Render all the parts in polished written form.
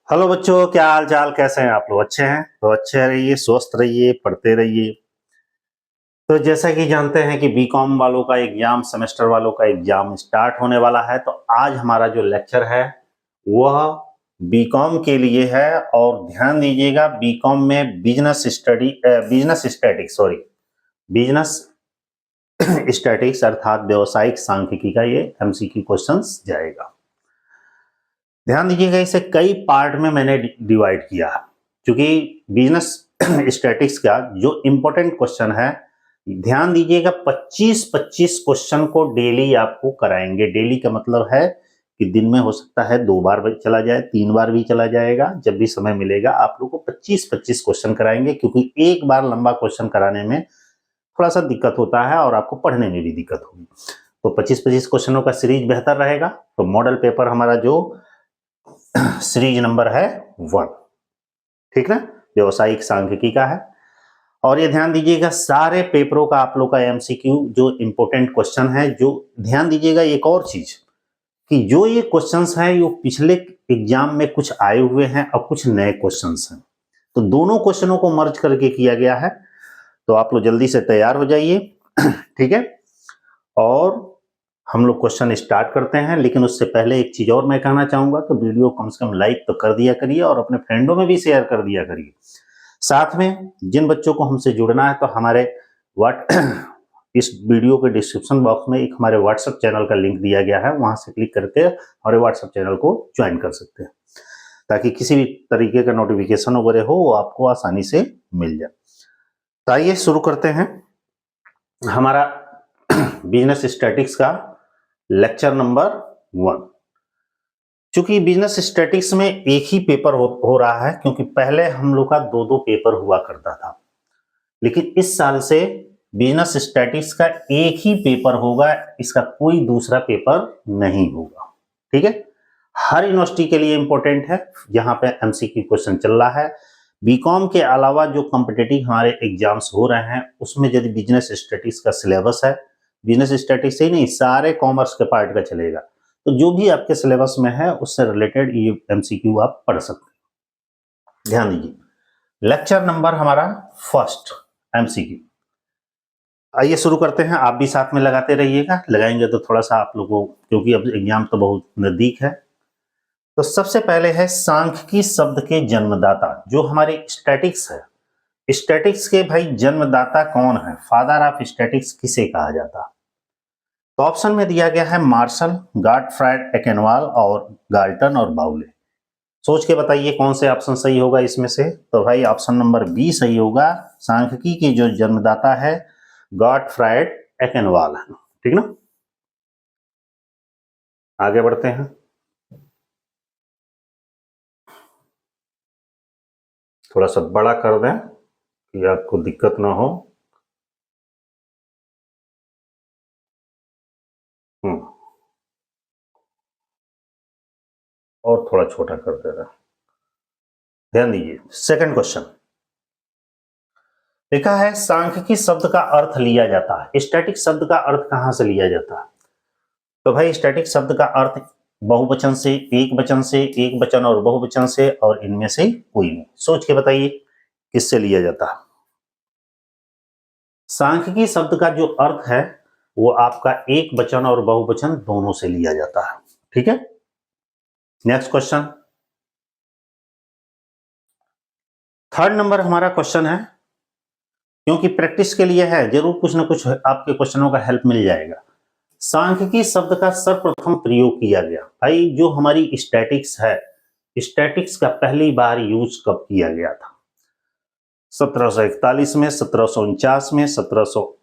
Hello बच्चों, क्या हाल चाल, कैसे हैं आप लोग? अच्छे हैं तो अच्छे रहिए, स्वस्थ रहिए, पढ़ते रहिए। तो जैसा कि जानते हैं कि बीकॉम वालों का एग्जाम, सेमेस्टर वालों का एग्जाम स्टार्ट होने वाला है। तो आज हमारा जो लेक्चर है वह बीकॉम के लिए है। और ध्यान दीजिएगा, बीकॉम में बिजनेस स्टैटिक्स अर्थात व्यवसायिक सांख्यिकी का ये एमसीक्यू क्वेश्चंस जाएगा। ध्यान दीजिएगा, इसे कई पार्ट में मैंने डिवाइड किया है, क्योंकि बिजनेस स्टैटिक्स का जो इंपॉर्टेंट क्वेश्चन है, ध्यान दीजिएगा, 25-25 क्वेश्चन को डेली आपको कराएंगे। डेली का मतलब है कि दिन में हो सकता है 2 बार भी चला जाए, 3 बार भी चला जाएगा। जब भी समय मिलेगा आप लोग को 25-25 क्वेश्चन कराएंगे, क्योंकि एक बार लंबा क्वेश्चन कराने में थोड़ा सा दिक्कत होता है और आपको पढ़ने में भी दिक्कत होगी। तो 25-25 क्वेश्चनों का सीरीज बेहतर रहेगा। तो मॉडल पेपर हमारा जो सीरीज नंबर है 1, ठीक ना, व्यवसायिक सांख्यिकी का है। और ये ध्यान दीजिएगा, सारे पेपरों का आप लोग का एमसीक्यू जो इंपॉर्टेंट क्वेश्चन है, जो ध्यान दीजिएगा एक और चीज कि जो ये क्वेश्चंस हैं ये पिछले एग्जाम में कुछ आए हुए हैं और कुछ नए क्वेश्चंस हैं। तो दोनों क्वेश्चनों को मर्ज करके किया गया है। तो आप लोग जल्दी से तैयार हो जाइए, ठीक है। और हम लोग क्वेश्चन स्टार्ट करते हैं, लेकिन उससे पहले एक चीज और मैं कहना चाहूंगा कि वीडियो कम से कम लाइक तो कर दिया करिए और अपने फ्रेंडों में भी शेयर कर दिया करिए। साथ में जिन बच्चों को हमसे जुड़ना है तो हमारे व्हाट इस वीडियो के डिस्क्रिप्शन बॉक्स में एक हमारे व्हाट्सएप चैनल का लिंक दिया गया है, वहां से क्लिक करके हमारे व्हाट्सएप चैनल को ज्वाइन कर सकते हैं, ताकि किसी भी तरीके का नोटिफिकेशन वगैरह हो वो आपको आसानी से मिल जाए। तो आइए शुरू करते हैं हमारा बिजनेस स्टैटिक्स का लेक्चर नंबर 1। चूंकि बिजनेस स्टैटिक्स में एक ही पेपर हो रहा है, क्योंकि पहले हम लोग का 2-2 पेपर हुआ करता था, लेकिन इस साल से बिजनेस स्टैटिक्स का एक ही पेपर होगा, इसका कोई दूसरा पेपर नहीं होगा, ठीक है। हर यूनिवर्सिटी के लिए इंपॉर्टेंट है, यहाँ पे एमसीक्यू क्वेश्चन चल रहा है। बीकॉम के अलावा जो कॉम्पिटिटिव हमारे एग्जाम्स हो रहे हैं उसमें यदि बिजनेस स्टैटिक्स का सिलेबस है, बिजनेस स्टैटिक्स ही नहीं, सारे कॉमर्स के पार्ट का चलेगा। तो जो भी आपके सिलेबस में है उससे रिलेटेड ये एमसीक्यू आप पढ़ सकते हैं। ध्यान दीजिए, लेक्चर नंबर हमारा फर्स्ट एमसीक्यू। आइए शुरू करते हैं। आप भी साथ में लगाते रहिएगा, लगाएंगे तो थोड़ा सा आप लोगों को, क्योंकि अब एग्जाम तो बहुत नजदीक है। तो सबसे पहले है सांख्यिकी शब्द के जन्मदाता, जो हमारे स्टैटिक्स है। स्टैटिक्स के भाई जन्मदाता कौन है, फादर ऑफ स्टैटिक्स किसे कहा जाता है? तो ऑप्शन में दिया गया है मार्शल, गॉटफ्राइड एकेनवाल और गाल्टन और बाउले। सोच के बताइए कौन से ऑप्शन सही होगा इसमें से। तो भाई ऑप्शन नंबर बी सही होगा। सांख्यिकी के जो जन्मदाता है गॉटफ्राइड एकेनवाल है, ठीक ना। आगे बढ़ते हैं। थोड़ा सा बड़ा कर दें कि आपको दिक्कत ना हो। और थोड़ा छोटा कर दे रहा। ध्यान दीजिए, सेकंड क्वेश्चन लिखा है सांख्यिकी शब्द का अर्थ लिया जाता है। स्टैटिक शब्द का अर्थ कहां से लिया जाता है? तो भाई स्टैटिक शब्द का अर्थ बहुवचन से, एक वचन से, एक वचन और बहुवचन से, और इनमें से कोई नहीं। सोच के बताइए किससे लिया जाता है। सांख्यिकी शब्द का जो अर्थ है वो आपका एक वचन और बहुवचन दोनों से लिया जाता है, ठीक है। नेक्स्ट क्वेश्चन, थर्ड नंबर हमारा क्वेश्चन है, क्योंकि प्रैक्टिस के लिए है, जरूर कुछ ना कुछ आपके क्वेश्चनों का हेल्प मिल जाएगा। सांख्यिकी शब्द का सर्वप्रथम प्रयोग किया गया, भाई जो हमारी स्टैटिक्स है, स्टैटिक्स का पहली बार यूज कब किया गया था? 1741 में, 1749 में, 1700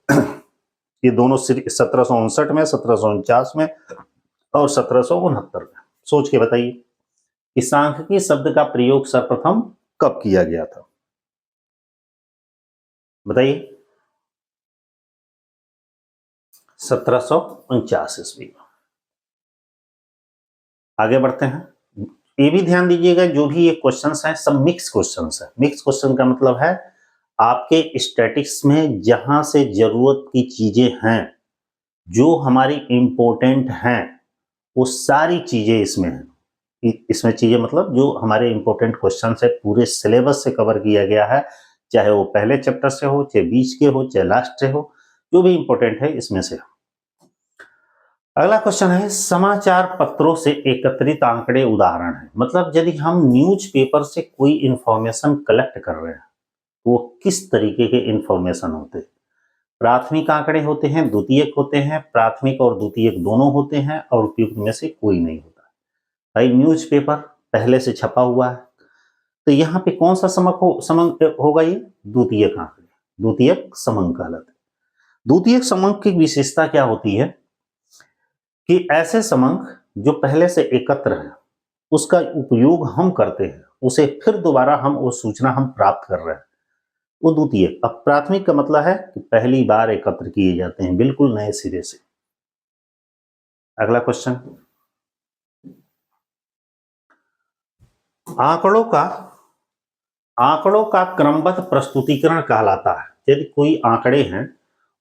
ये दोनों 1759 में, 1749 में और 1769 में। सोच के बताइए कि सांख्यिकी शब्द का प्रयोग सर्वप्रथम कब किया गया था, बताइए। 1749 ईस्वी में। आगे बढ़ते हैं। ये भी ध्यान दीजिएगा, जो भी ये क्वेश्चंस हैं सब मिक्स क्वेश्चंस हैं। मिक्स क्वेश्चन का मतलब है आपके स्टैटिक्स में जहां से जरूरत की चीजें हैं, जो हमारी इंपॉर्टेंट हैं, वो सारी चीजें इसमें हैं। इसमें चीजें मतलब जो हमारे इंपॉर्टेंट क्वेश्चन है पूरे सिलेबस से कवर किया गया है, चाहे वो पहले चैप्टर से हो, चाहे बीच के हो, चाहे लास्ट से हो, जो भी इंपॉर्टेंट है इसमें से। अगला क्वेश्चन है समाचार पत्रों से एकत्रित आंकड़े उदाहरण है। मतलब यदि हम न्यूज़पेपर से कोई इंफॉर्मेशन कलेक्ट कर रहे हैं तो वो किस तरीके के इंफॉर्मेशन होते हैं? प्राथमिक आंकड़े होते हैं, द्वितीयक होते हैं, प्राथमिक और द्वितीयक दोनों होते हैं और उपयुक्त में से कोई नहीं होता। भाई न्यूज़पेपर पहले से छपा हुआ है तो यहाँ पे कौन सा समंक होगा? ये द्वितीयक आंकड़े, द्वितीयक समंक कहलाते हैं। द्वितीयक समंक की विशेषता क्या होती है कि ऐसे समंक जो पहले से एकत्र है उसका उपयोग हम करते हैं, उसे फिर दोबारा हम वो सूचना हम प्राप्त कर रहे हैं, वो द्वितीयक। अब प्राथमिक का मतलब है कि पहली बार एकत्र किए जाते हैं बिल्कुल नए सिरे से। अगला क्वेश्चन, आंकड़ों का क्रमबद्ध प्रस्तुतिकरण कहलाता है। यदि कोई आंकड़े हैं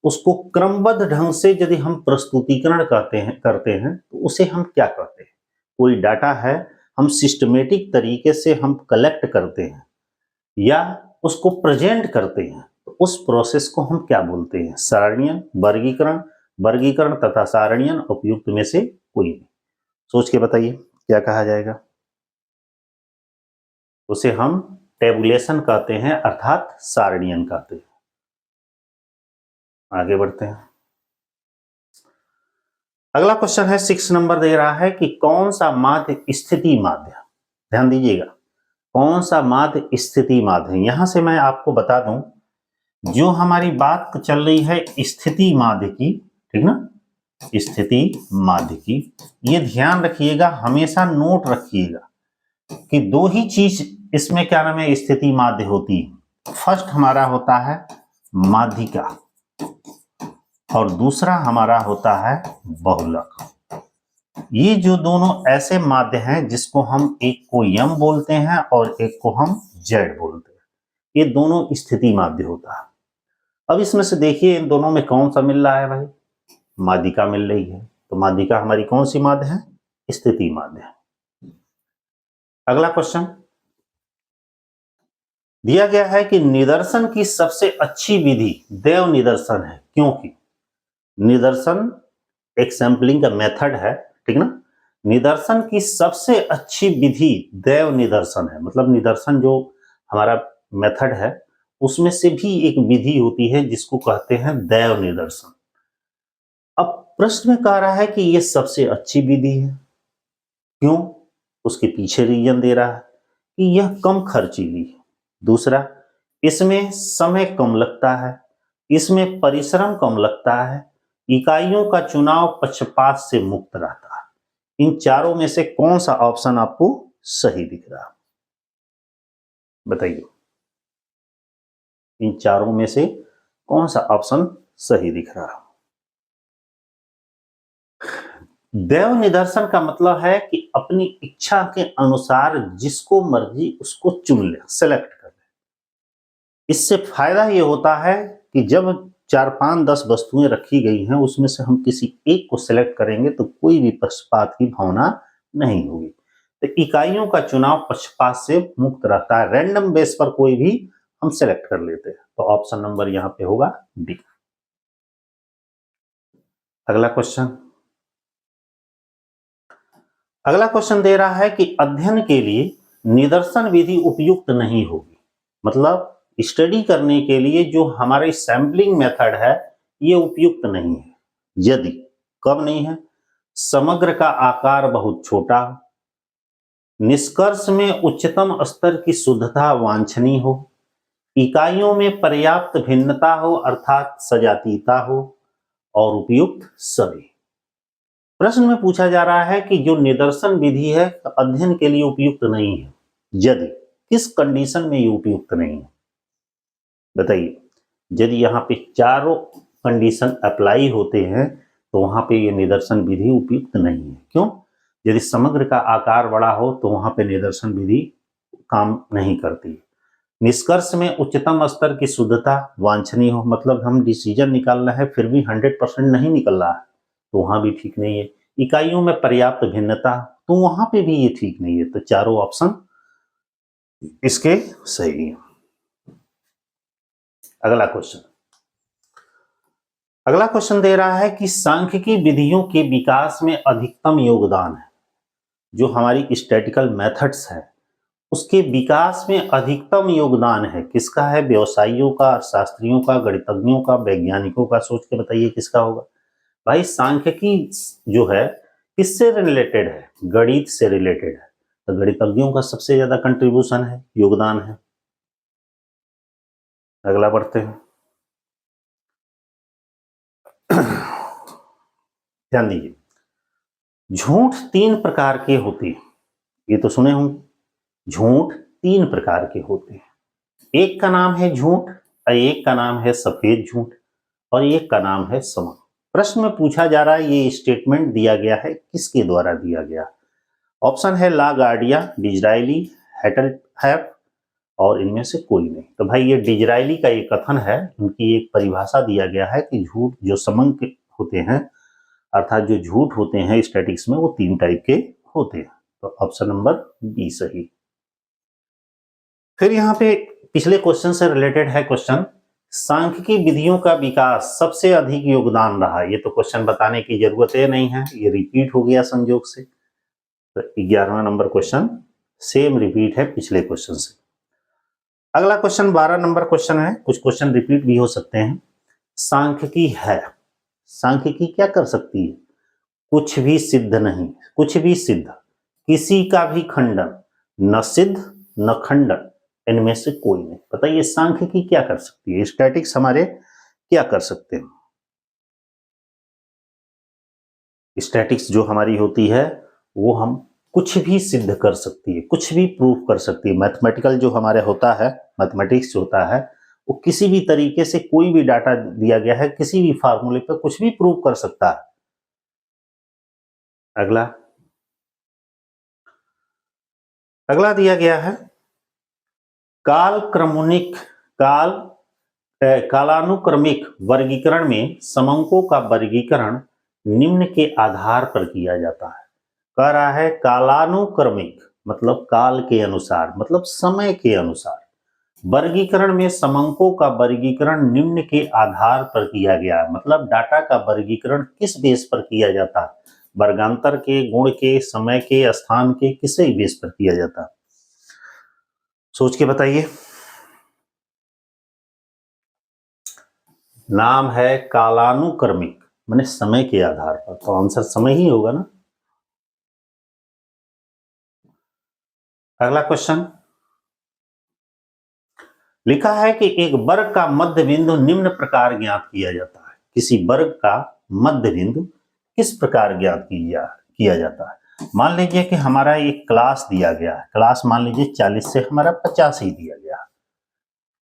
उसको क्रमबद्ध ढंग से यदि हम प्रस्तुतिकरण करते हैं तो उसे हम क्या कहते हैं? कोई डाटा है हम सिस्टमेटिक तरीके से हम कलेक्ट करते हैं या उसको प्रेजेंट करते हैं तो उस प्रोसेस को हम क्या बोलते हैं? सारणीयन, वर्गीकरण तथा सारणीयन, उपयुक्त में से कोई नहीं। सोच के बताइए क्या कहा जाएगा? उसे हम टेबुलेशन कहते हैं अर्थात सारणीयन कहते हैं। आगे बढ़ते हैं। अगला क्वेश्चन है 6 नंबर दे रहा है कि कौन सा माध्य स्थिति माध्य? ध्यान दीजिएगा, कौन सा माध्य स्थिति माध्य? यहां से मैं आपको बता दूं जो हमारी बात चल रही है स्थिति माध्य की, ठीक ना, स्थिति माध्य की, ये ध्यान रखिएगा, हमेशा नोट रखिएगा कि दो ही चीज इसमें क्या नाम है स्थिति माध्य होती है। फर्स्ट हमारा होता है माध्यिका और दूसरा हमारा होता है बहुलक। ये जो दोनों ऐसे माध्य हैं जिसको हम एक को यम बोलते हैं और एक को हम जेड बोलते हैं, ये दोनों स्थिति माध्य होता है। अब इसमें से देखिए इन दोनों में कौन सा मिल रहा है? भाई माध्यिका मिल रही है, तो माध्यिका हमारी कौन सी माध्य है? स्थिति माध्य है। अगला क्वेश्चन दिया गया है कि निदर्शन की सबसे अच्छी विधि देव निदर्शन है, क्योंकि निदर्शन एक सैंपलिंग का मेथड है, ठीक ना। निदर्शन की सबसे अच्छी विधि देव निदर्शन है, मतलब निदर्शन जो हमारा मेथड है उसमें से भी एक विधि होती है जिसको कहते हैं देव निदर्शन। अब प्रश्न में कह रहा है कि यह सबसे अच्छी विधि है, क्यों? उसके पीछे रीजन दे रहा है कि यह कम खर्चीली है, दूसरा इसमें समय कम लगता है, इसमें परिश्रम कम लगता है, इकाइयों का चुनाव पक्षपात से मुक्त रहता है। इन चारों में से कौन सा ऑप्शन आपको सही दिख रहा है? बताइए, इन चारों में से कौन सा ऑप्शन सही दिख रहा है? देव निदर्शन का मतलब है कि अपनी इच्छा के अनुसार जिसको मर्जी उसको चुन ले, सेलेक्ट कर ले। इससे फायदा ये होता है कि जब 4, 5, 10 वस्तुएं रखी गई हैं उसमें से हम किसी एक को सेलेक्ट करेंगे तो कोई भी पक्षपात की भावना नहीं होगी। तो इकाइयों का चुनाव पक्षपात से मुक्त रहता है, रैंडम बेस पर कोई भी हम सेलेक्ट कर लेते हैं। तो ऑप्शन नंबर यहां पे होगा डी। अगला क्वेश्चन दे रहा है कि अध्ययन के लिए निदर्शन विधि उपयुक्त नहीं होगी। मतलब स्टडी करने के लिए जो हमारे सैंपलिंग मेथड है ये उपयुक्त नहीं है यदि, कब नहीं है? समग्र का आकार बहुत छोटा हो, निष्कर्ष में उच्चतम स्तर की शुद्धता वांछनीय हो, इकाइयों में पर्याप्त भिन्नता हो अर्थात सजातीयता हो, और उपयुक्त सभी। प्रश्न में पूछा जा रहा है कि जो निदर्शन विधि है अध्ययन के लिए उपयुक्त नहीं है यदि, किस कंडीशन में ये उपयुक्त नहीं है? बताइए, यदि यहाँ पे चारों कंडीशन अप्लाई होते हैं तो वहां पे ये निदर्शन विधि उपयुक्त नहीं है। क्यों? यदि समग्र का आकार बड़ा हो तो वहां पे निदर्शन विधि काम नहीं करती। निष्कर्ष में उच्चतम स्तर की शुद्धता वांछनीय हो, मतलब हम डिसीजन निकालना है फिर भी 100% नहीं निकल रहा है तो वहां भी ठीक नहीं है। इकाइयों में पर्याप्त भिन्नता, तो वहां पे भी ये ठीक नहीं है, तो चारों ऑप्शन इसके सही है। अगला क्वेश्चन दे रहा है कि सांख्यिकी विधियों के विकास में अधिकतम योगदान है, जो हमारी स्टैटिकल मेथड्स है उसके विकास में अधिकतम योगदान है किसका है? व्यवसायियों का, अर्थशास्त्रियों का, गणितज्ञों का, वैज्ञानिकों का। सोच के बताइए किसका होगा भाई। सांख्यिकी जो है किससे रिलेटेड है? गणित से रिलेटेड है, तो गणितज्ञों का सबसे ज्यादा कंट्रीब्यूशन है, योगदान है। अगला बढ़ते हैं। ध्यान दीजिए, झूठ 3 प्रकार के होते हैं, ये तो सुने होंगे। झूठ 3 प्रकार के होते हैं, एक का नाम है झूठ, एक का नाम है सफेद झूठ, और एक का नाम है समक। प्रश्न में पूछा जा रहा है, ये स्टेटमेंट दिया गया है किसके द्वारा दिया गया? ऑप्शन है लागार्डिया, डिजराइली, हैटलहैप और इनमें से कोई नहीं। तो भाई ये डिजराइली का एक कथन है, उनकी एक परिभाषा दिया गया है कि झूठ जो समंक होते हैं, अर्थात जो झूठ होते हैं स्टैटिक्स में, वो 3 टाइप के होते हैं। तो ऑप्शन नंबर बी सही। फिर यहाँ पे पिछले क्वेश्चन से रिलेटेड है क्वेश्चन, सांख्यिकी विधियों का विकास सबसे अधिक योगदान रहा। ये तो क्वेश्चन बताने की जरूरत ही नहीं है, ये रिपीट हो गया संयोग से। तो 11वां नंबर क्वेश्चन सेम रिपीट है पिछले क्वेश्चन से। अगला क्वेश्चन 12 नंबर क्वेश्चन है, कुछ क्वेश्चन रिपीट भी हो सकते हैं। सांख्यिकी है, सांख्यिकी क्या कर सकती है? कुछ भी सिद्ध नहीं, कुछ भी सिद्ध, किसी का भी खंडन, न सिद्ध न खंडन, इनमें से कोई नहीं। बताइए सांख्यिकी क्या कर सकती है? स्टैटिक्स हमारे क्या कर सकते हैं? स्टैटिक्स जो हमारी होती है वो हम कुछ भी सिद्ध कर सकती है, कुछ भी प्रूफ कर सकती है। मैथमेटिकल जो हमारे होता है, मैथमेटिक्स होता है, वो किसी भी तरीके से कोई भी डाटा दिया गया है, किसी भी फार्मूले पे कुछ भी प्रूव कर सकता है। अगला दिया गया है, कालानुक्रमिक वर्गीकरण में समंकों का वर्गीकरण निम्न के आधार पर किया जाता है। कह रहा है कालानुक्रमिक मतलब काल के अनुसार, मतलब समय के अनुसार। वर्गीकरण में समंकों का वर्गीकरण निम्न के आधार पर किया गया है, मतलब डाटा का वर्गीकरण किस बेस पर किया जाता है? वर्गांतर के, गुण के, समय के, स्थान के, किसी बेस पर किया जाता है? सोच के बताइए। नाम है कालानुक्रमिक, माने समय के आधार पर, तो आंसर समय ही होगा ना। अगला क्वेश्चन लिखा है कि एक वर्ग का मध्य बिंदु निम्न प्रकार ज्ञात किया जाता है। किसी वर्ग का मध्य बिंदु किस प्रकार ज्ञात किया जाता है? मान लीजिए कि हमारा एक क्लास दिया गया है, क्लास मान लीजिए 40 से हमारा 50 ही दिया गया है।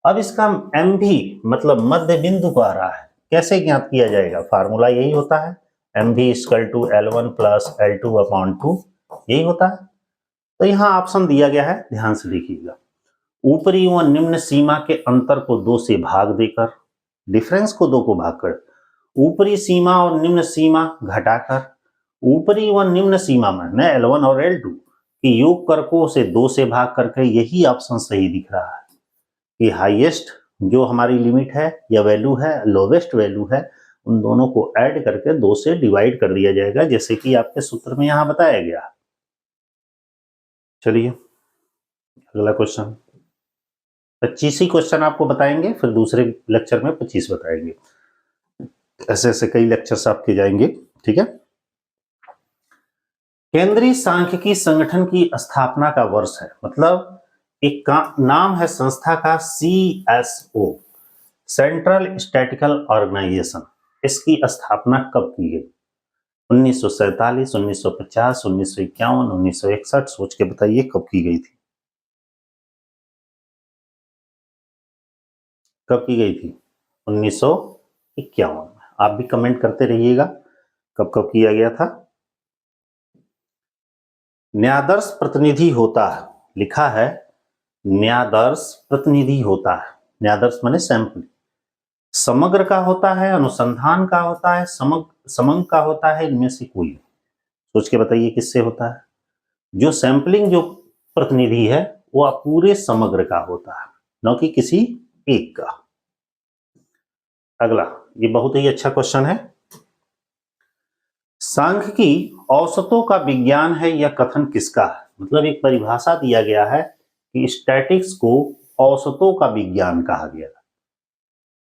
अब इसका एम भी मतलब मध्य बिंदु कह रहा है, कैसे ज्ञात किया जाएगा? फार्मूला यही होता है, एम भी equal to L1 plus L2 upon 2, यही होता है। तो यहाँ ऑप्शन दिया गया है, ध्यान से देखिएगा। ऊपरी व निम्न सीमा के अंतर को 2 से भाग देकर, डिफरेंस को 2 को भाग कर, ऊपरी सीमा और निम्न सीमा घटाकर, ऊपरी व निम्न सीमा में न L1 और L2 की योग करको से 2 से भाग करके, यही ऑप्शन सही दिख रहा है कि हाईएस्ट जो हमारी लिमिट है या वैल्यू है, लोवेस्ट वैल्यू है, उन दोनों को ऐड करके 2 से डिवाइड कर दिया जाएगा, जैसे कि आपके सूत्र में यहां बताया गया। चलिए अगला क्वेश्चन, 25 ही क्वेश्चन आपको बताएंगे, फिर दूसरे लेक्चर में 25 बताएंगे। ऐसे ऐसे कई लेक्चर्स आपके जाएंगे, ठीक है। केंद्रीय सांख्यिकी संगठन की स्थापना का वर्ष है, मतलब एक नाम है संस्था का CSO, सेंट्रल स्टैटिकल ऑर्गेनाइजेशन। इसकी स्थापना कब की गई? 1947, 1950, 1951, 1961? सोच के बताइए कब की गई थी, कब की गई थी? 1951 में। आप भी कमेंट करते रहिएगा कब कब किया गया था। न्यायादर्श प्रतिनिधि होता है, लिखा है न्यायादर्श प्रतिनिधि होता है। न्यायादर्श माने सैंपल। समग्र का होता है, अनुसंधान का होता है, समंक का होता है, इनमें से कोई? सोच के बताइए किससे होता है? जो सैंपलिंग जो प्रतिनिधि है वो पूरे समग्र का होता है, न कि किसी एक का। अगला, ये बहुत ही अच्छा क्वेश्चन है। सांख्यिकी औसतों का विज्ञान है, यह कथन किसका है? मतलब एक परिभाषा दिया गया है कि स्टैटिक्स को औसतों का विज्ञान कहा गया।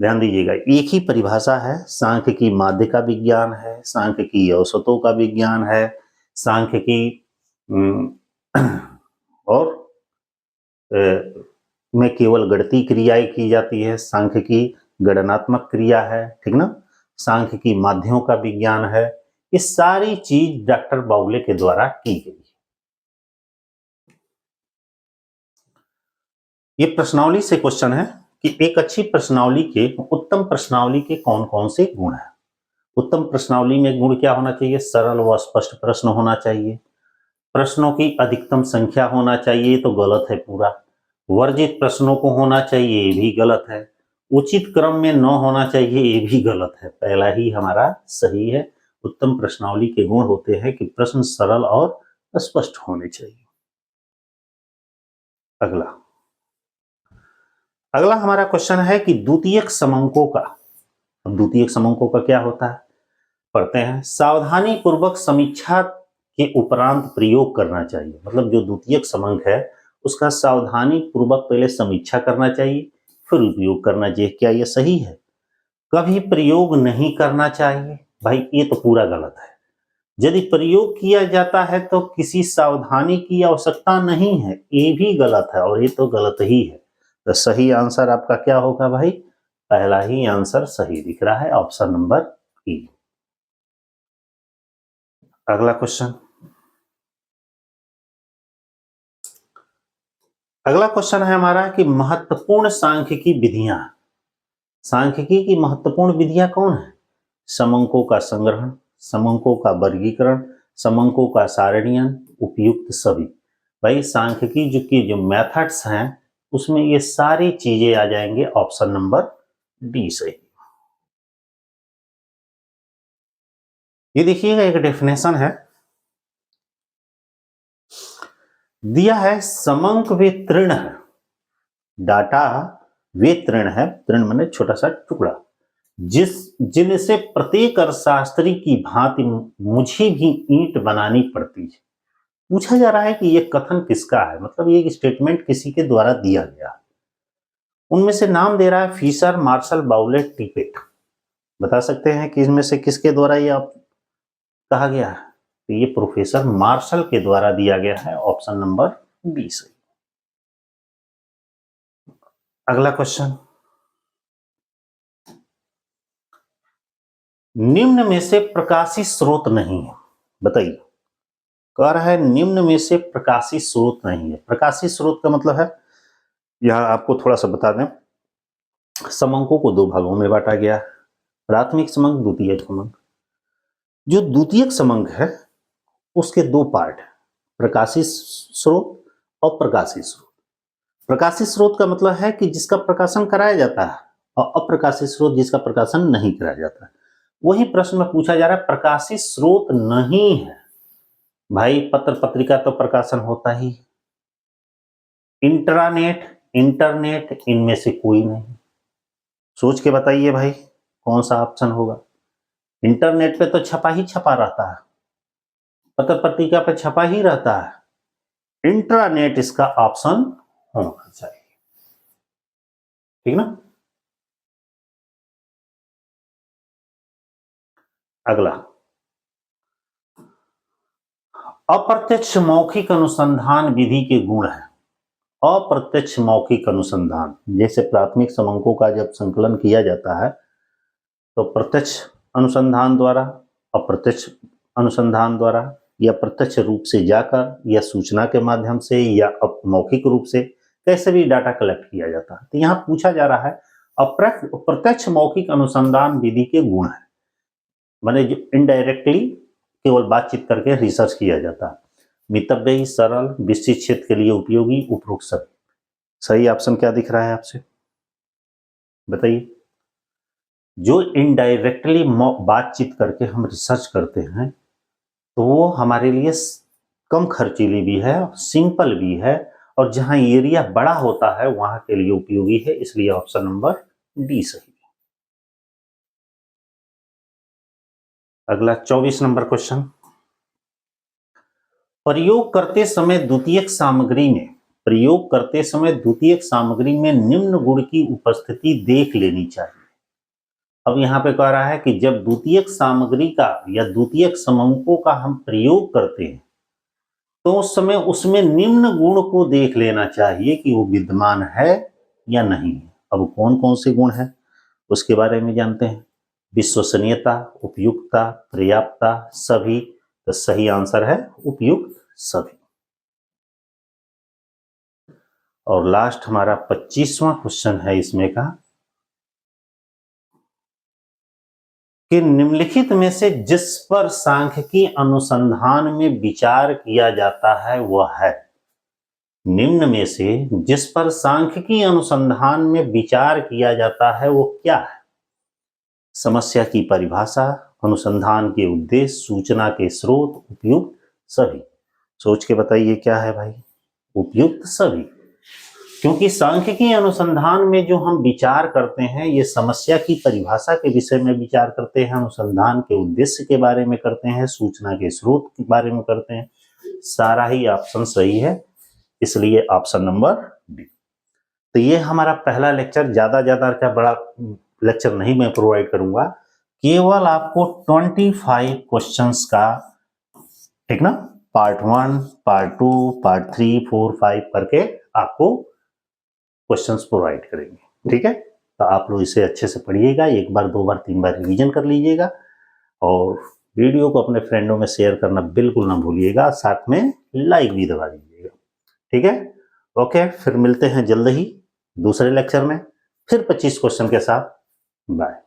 ध्यान दीजिएगा, एक ही परिभाषा है। सांख्यिकी माध्य का विज्ञान है, सांख्यिकी औसतों का विज्ञान है, सांख्यिकी और में केवल गणितीय क्रियाएं की जाती है, सांख्यिकी गणनात्मक क्रिया है, ठीक ना। सांख्यिकी माध्यमों का विज्ञान है। ये सारी चीज डॉक्टर बाउले के द्वारा की गई। ये प्रश्नावली से क्वेश्चन है कि एक अच्छी प्रश्नावली के, उत्तम प्रश्नावली के कौन कौन से गुण हैं। उत्तम प्रश्नावली में गुण क्या होना चाहिए? सरल व स्पष्ट प्रश्न होना चाहिए, प्रश्नों की अधिकतम संख्या होना चाहिए, तो गलत है पूरा। वर्जित प्रश्नों को होना चाहिए, ये भी गलत है। उचित क्रम में न होना चाहिए, ये भी गलत है। पहला ही हमारा सही है। उत्तम प्रश्नावली के गुण होते हैं कि प्रश्न सरल और स्पष्ट होने चाहिए। अगला अगला हमारा क्वेश्चन है कि द्वितीयक समंकों का, अब द्वितीयक समंकों का क्या होता है पढ़ते हैं। सावधानी पूर्वक समीक्षा के उपरांत प्रयोग करना चाहिए। मतलब जो द्वितीयक समंक है उसका सावधानी पूर्वक पहले समीक्षा करना चाहिए, फिर उपयोग करना चाहिए। क्या यह सही है? कभी प्रयोग नहीं करना चाहिए, भाई ये तो पूरा गलत है। यदि प्रयोग किया जाता है तो किसी सावधानी की आवश्यकता नहीं है, ये भी गलत है और ये तो गलत ही है। तो सही आंसर आपका क्या होगा भाई? पहला ही आंसर सही दिख रहा है, ऑप्शन नंबर ई। अगला क्वेश्चन, अगला क्वेश्चन है हमारा कि महत्वपूर्ण सांख्यिकी विधियां। सांख्यिकी की महत्वपूर्ण विधियां कौन है? समंकों का संग्रहण, समंकों का वर्गीकरण, समंकों का सारणीयन, उपयुक्त सभी। भाई सांख्यिकी जो मेथड्स हैं उसमें ये सारी चीजें आ जाएंगे, ऑप्शन नंबर डी सही। ये देखिएगा, एक डेफिनेशन है दिया है, समंक वे तृण है, डाटा वे तृण है, तृण माने छोटा सा टुकड़ा, जिनसे प्रत्येक अर्थशास्त्री की भांति मुझे भी ईंट बनानी पड़ती है। पूछा जा रहा है कि यह कथन किसका है, मतलब ये स्टेटमेंट किसी के द्वारा दिया गया। उनमें से नाम दे रहा है फिशर, मार्शल, बाउलेट, टिपेट। बता सकते हैं कि इनमें से किसके द्वारा ये कहा गया है? तो ये प्रोफेसर मार्शल के द्वारा दिया गया है, ऑप्शन नंबर बी सही। अगला क्वेश्चन, निम्न में से प्रकाशी स्रोत नहीं है, बताइए। कह रहा है निम्न में से प्रकाशी स्रोत नहीं है। प्रकाशी स्रोत का मतलब है, यहां आपको थोड़ा सा बता दें, समंकों को दो भागों में बांटा गया, प्राथमिक समंक, द्वितीयक समंक। जो द्वितीयक समंक है उसके दो पार्ट है, प्रकाशी स्रोत और प्रकाशी स्रोत। प्रकाशी स्रोत का मतलब है कि जिसका प्रकाशन कराया जाता है, और अप्रकाशित स्रोत जिसका प्रकाशन नहीं कराया जाता है। वही प्रश्न में पूछा जा रहा है, प्रकाशित स्रोत नहीं है भाई, पत्र पत्रिका तो प्रकाशन होता ही, इंट्रानेट, इंटरनेट, इनमें से कोई नहीं। सोच के बताइए भाई कौन सा ऑप्शन होगा। इंटरनेट पे तो छपा ही छपा रहता है, पत्र पत्रिका पे छपा ही रहता है, इंट्रानेट इसका ऑप्शन होना चाहिए, ठीक ना। अगला, अप्रत्यक्ष मौखिक अनुसंधान विधि के गुण है। अप्रत्यक्ष मौखिक अनुसंधान, जैसे प्राथमिक समंकों का जब संकलन किया जाता है तो प्रत्यक्ष अनुसंधान द्वारा, अप्रत्यक्ष अनुसंधान द्वारा, या प्रत्यक्ष रूप से जाकर, या सूचना के माध्यम से, या मौखिक रूप से, कैसे भी डाटा कलेक्ट किया जाता है। तो यहाँ पूछा जा रहा है अप्रत्यक्ष मौखिक अनुसंधान विधि के गुण है, माने जो इनडायरेक्टली केवल बातचीत करके रिसर्च किया जाता है। मितव्ययी, सरल, विस्तृत क्षेत्र के लिए उपयोगी, उपरोक्त सभी। सही ऑप्शन क्या दिख रहा है आपसे, बताइए। जो इनडायरेक्टली बातचीत करके हम रिसर्च करते हैं तो वो हमारे लिए कम खर्चीली भी है, सिंपल भी है, और जहां एरिया बड़ा होता है वहां के लिए उपयोगी है, इसलिए ऑप्शन नंबर डी सही है। अगला 24 नंबर क्वेश्चन, प्रयोग करते समय द्वितीयक सामग्री में निम्न गुण की उपस्थिति देख लेनी चाहिए। अब यहाँ पे कह रहा है कि जब द्वितीयक सामग्री का या द्वितीयक समूहों का हम प्रयोग करते हैं तो उस समय उसमें निम्न गुण को देख लेना चाहिए कि वो विद्यमान है या नहीं। अब कौन कौन से गुण हैं उसके बारे में जानते हैं। विश्वसनीयता, उपयुक्तता, पर्याप्तता, सभी। तो सही आंसर है उपयुक्त सभी। और लास्ट हमारा 25वां क्वेश्चन है इसमें का कि निम्नलिखित में से जिस पर सांख्यिकी अनुसंधान में विचार किया जाता है वह है। निम्न में से जिस पर सांख्यिकी अनुसंधान में विचार किया जाता है वो क्या है। समस्या की परिभाषा, अनुसंधान के उद्देश्य, सूचना के स्रोत, उपयुक्त सभी। सोच के बताइए क्या है भाई, उपयुक्त सभी। क्योंकि सांख्यिकी अनुसंधान में जो हम विचार करते हैं ये समस्या की परिभाषा के विषय में विचार करते हैं, अनुसंधान के उद्देश्य के बारे में करते हैं, सूचना के स्रोत के बारे में करते हैं। सारा ही ऑप्शन सही है, इसलिए ऑप्शन नंबर डी। तो ये हमारा पहला लेक्चर। ज्यादा का बड़ा लेक्चर नहीं मैं प्रोवाइड करूंगा, केवल आपको 25 क्वेश्चंस का, ठीक ना, पार्ट 1, पार्ट 2, पार्ट 3, 4, 5 करके आपको क्वेश्चंस प्रोवाइड करेंगे। ठीक है, तो आप लोग इसे अच्छे से पढ़िएगा, एक बार, दो बार, तीन बार रिवीजन कर लीजिएगा, और वीडियो को अपने फ्रेंडों में शेयर करना बिल्कुल ना भूलिएगा, साथ में लाइक भी दबा दीजिएगा। ठीक है, ओके, फिर मिलते हैं जल्द ही दूसरे लेक्चर में, फिर 25 क्वेश्चन के साथ। बाय।